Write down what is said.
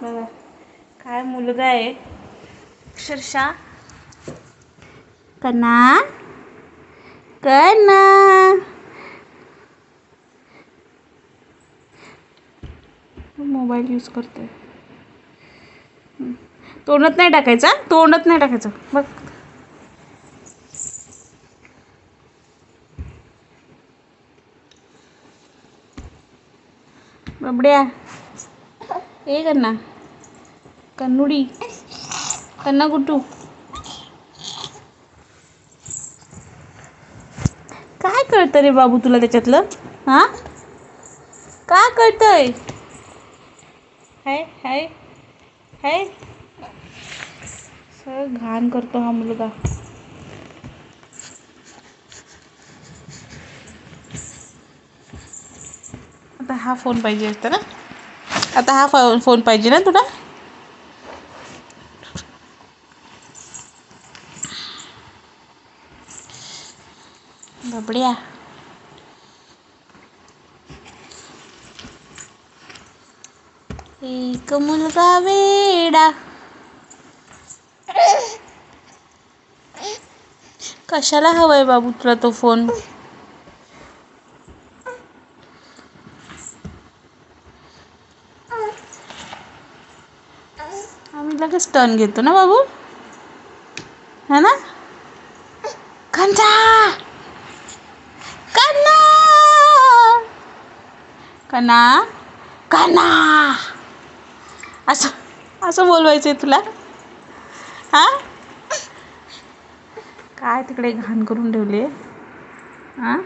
बघा काय मुलगा आहे अक्षरशः. कन्ना कन्ना मोबाईल यूज करतोय. तोंडात नाही टाकायचा, तोंडात नाही टाकायचं बघ. बबड्या ए कन्ना कन्नुडी कन्ना गुट्टू काय कळतं रे बाबू तुला त्याच्यातलं? हां काय कळतंय? हाय हाय हाय सगळं घाण करतो हा मुलगा. आता हा फोन पाहिजे असतं ना, आता हा फोन पाहिजे ना तुला. बबड्या एक मुलगा वेडा. कशाला हवाय बाबू तुला तो फोन? आम्ही लगेच टर्न घेतो ना बाबू, है ना? कन्ना कन्ना कन्ना कन्ना असं असं बोलवायचंय तुला? हां काय तिकडे घाण करून ठेवली हां.